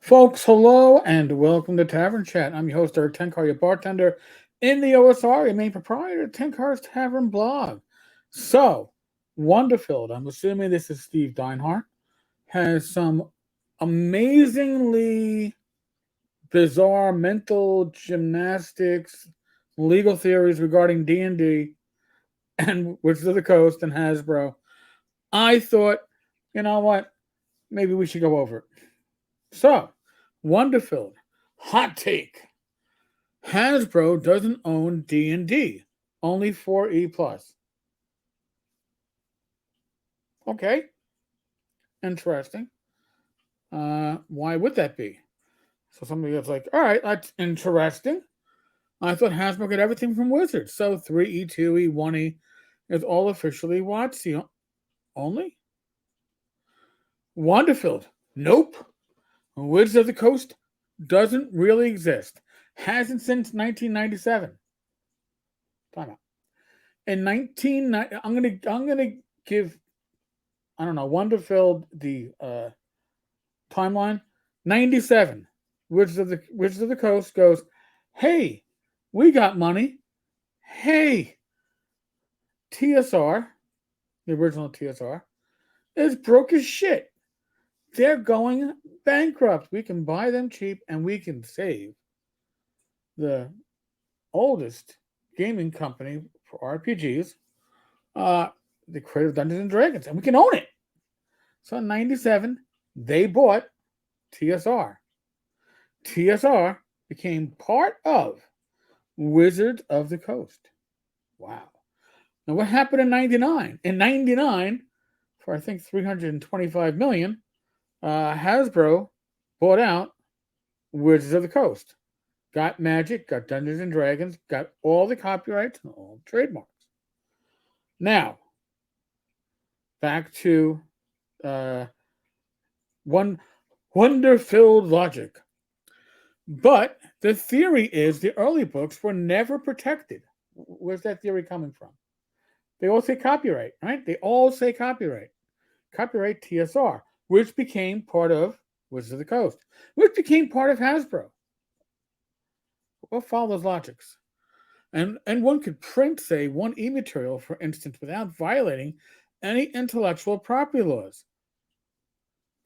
Folks, hello and welcome to Tavern Chat. I'm your host, Eric Tenkar, your bartender in the OSR, your main proprietor of Tenkar's Tavern blog. So, Wonderfilled, I'm assuming this is Steve Deinhart, has some amazingly bizarre mental gymnastics, legal theories regarding D&D and Wizards of the Coast and Hasbro. I thought, you know what, maybe we should go over it. So, Wonderfilled, hot take. Hasbro doesn't own D&D, only 4E plus. Okay, interesting. Why would that be? So somebody was like, all right, that's interesting. I thought Hasbro got everything from Wizards. So 3E, 2E, 1E is all officially WotC only. Wonderfilled, nope. Wizards of the Coast doesn't really exist. Hasn't since 1997. Time out. In 1990, I'm gonna give, I don't know, Wonderfilled the timeline. 97. Wizards of the Coast goes, hey, we got money. Hey, TSR, the original TSR, is broke as shit. They're going bankrupt. We can buy them cheap and we can save the oldest gaming company for RPGs, the creator of Dungeons and Dragons, and we can own it. So in 97, they bought TSR. TSR became part of Wizards of the Coast. Wow. Now what happened in 99? In 99, for I think 325 million, Hasbro bought out Wizards of the Coast. Got Magic, got Dungeons and Dragons, got all the copyrights and all the trademarks. Now, back to Wonderfilled logic. But the theory is the early books were never protected. Where's that theory coming from? They all say copyright, right? They all say copyright. Copyright TSR, which became part of Wizards of the Coast, which became part of Hasbro. We'll follow those logics. And one could print, say, 1E material, for instance, without violating any intellectual property laws.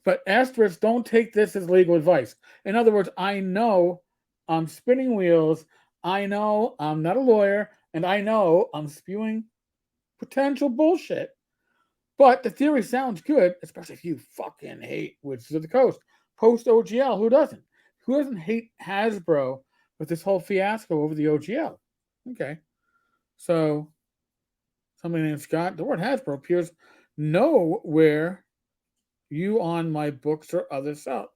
But asterisks, don't take this as legal advice. In other words, I know I'm spinning wheels. I know I'm not a lawyer. And I know I'm spewing potential bullshit. But the theory sounds good, especially if you fucking hate Wizards of the Coast. Post OGL, who doesn't? Who doesn't hate Hasbro with this whole fiasco over the OGL? Okay. So, somebody named Scott, the word Hasbro appears nowhere you on my books or other stuff.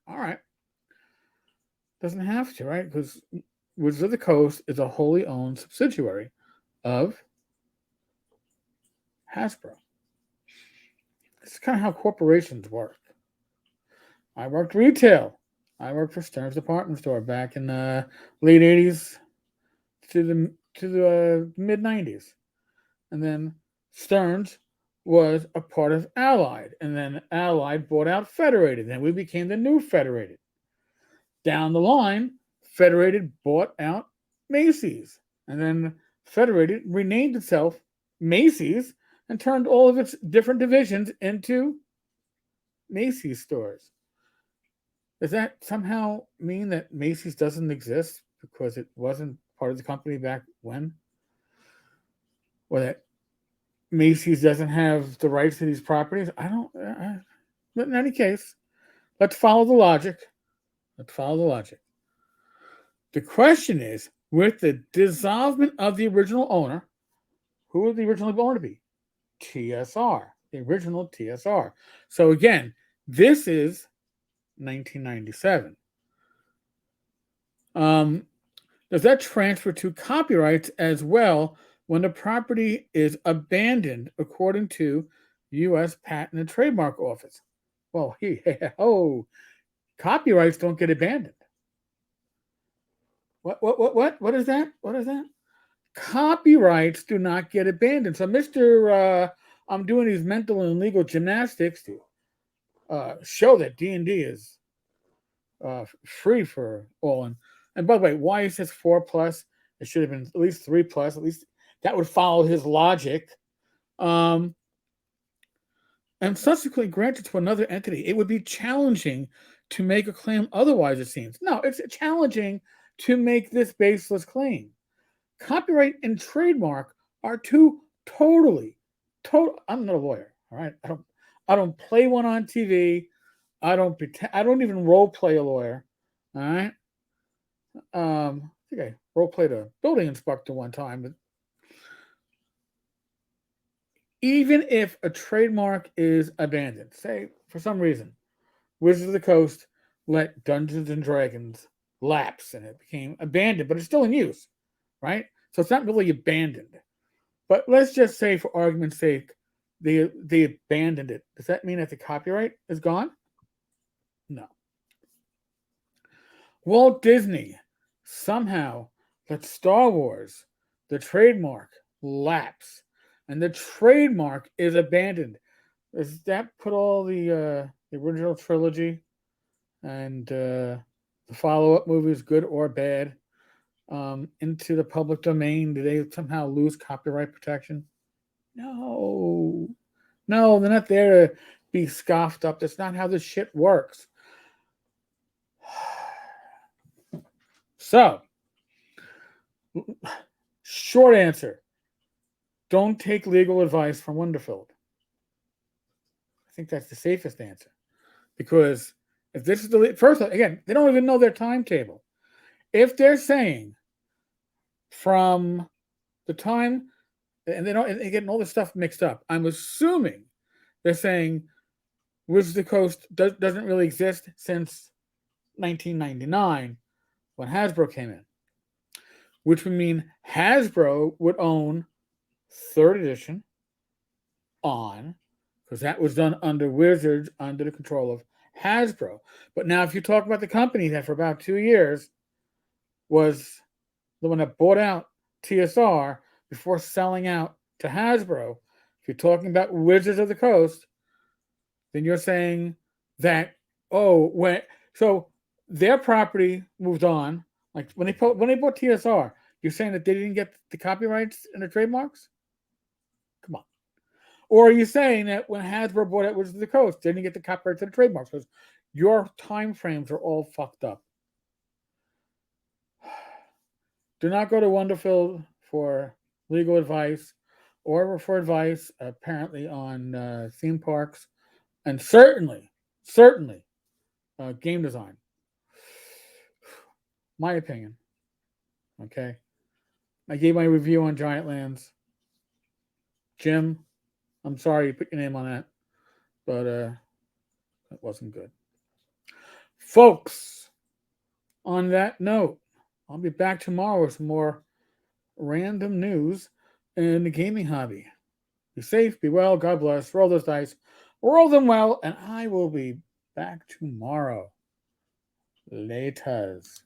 All right. Doesn't have to, right? Because Wizards of the Coast is a wholly owned subsidiary of Hasbro. This is kind of how corporations work. I worked retail. I worked for Stearns Department Store back in the late 80s to the mid 90s. And then Stearns was a part of Allied. And then Allied bought out Federated. Then we became the new Federated. Down the line, Federated bought out Macy's. And then Federated renamed itself Macy's and turned all of its different divisions into Macy's stores. Does that somehow mean that Macy's doesn't exist because it wasn't part of the company back when? Or that Macy's doesn't have the rights to these properties? I don't. But in any case, let's follow the logic. The question is, with the dissolvement of the original owner, who would the original owner be? TSR, the original TSR. So again, this is 1997. Does that transfer to copyrights as well when the property is abandoned according to U.S. Patent and Trademark Office? Well, copyrights don't get abandoned. What is that? Copyrights do not get abandoned. So, Mr. I'm doing these mental and legal gymnastics to show that D&D is free for all. And by the way, why he says 4+, it should have been at least 3+. At least that would follow his logic. And subsequently granted to another entity. It would be challenging to make a claim otherwise, it seems. No, it's challenging to make this baseless claim. Copyright and trademark are two totally. I'm not a lawyer, all right? I don't play one on TV. I don't even role play a lawyer, all right? I think I role played a building inspector one time. But even if a trademark is abandoned, say for some reason, Wizards of the Coast let Dungeons and Dragons lapse and it became abandoned, but it's still in use, right? So it's not really abandoned. But let's just say, for argument's sake, they abandoned it. Does that mean that the copyright is gone? No. Walt Disney somehow let Star Wars, the trademark, lapse, and the trademark is abandoned. Does that put all the original trilogy and the follow-up movies, good or bad, into the public domain? Do they somehow lose copyright protection? No, they're not there to be scoffed up. That's not how this shit works. So, short answer: don't take legal advice from Wonderfilled. I think that's the safest answer, because if this is the first, again, they don't even know their timetable. If they're saying from the time, and they're getting all this stuff mixed up, I'm assuming they're saying Wizards of the Coast doesn't really exist since 1999 when Hasbro came in, which would mean Hasbro would own 3rd edition on, because that was done under Wizards, under the control of Hasbro. But now if you talk about the company that for about 2 years was the one that bought out TSR before selling out to Hasbro, if you're talking about Wizards of the Coast, then you're saying that, so their property moved on. Like when they bought TSR, you're saying that they didn't get the copyrights and the trademarks? Come on. Or are you saying that when Hasbro bought out Wizards of the Coast, they didn't get the copyrights and the trademarks? Because your time frames are all fucked up. Do not go to Wonderfilled for legal advice or for advice, apparently, on theme parks, and certainly game design. My opinion. Okay. I gave my review on Giant Lands. Jim, I'm sorry you put your name on that, but it wasn't good. Folks, on that note, I'll be back tomorrow with some more random news in the gaming hobby. Be safe, be well, God bless. Roll those dice, roll them well, and I will be back tomorrow. Laters.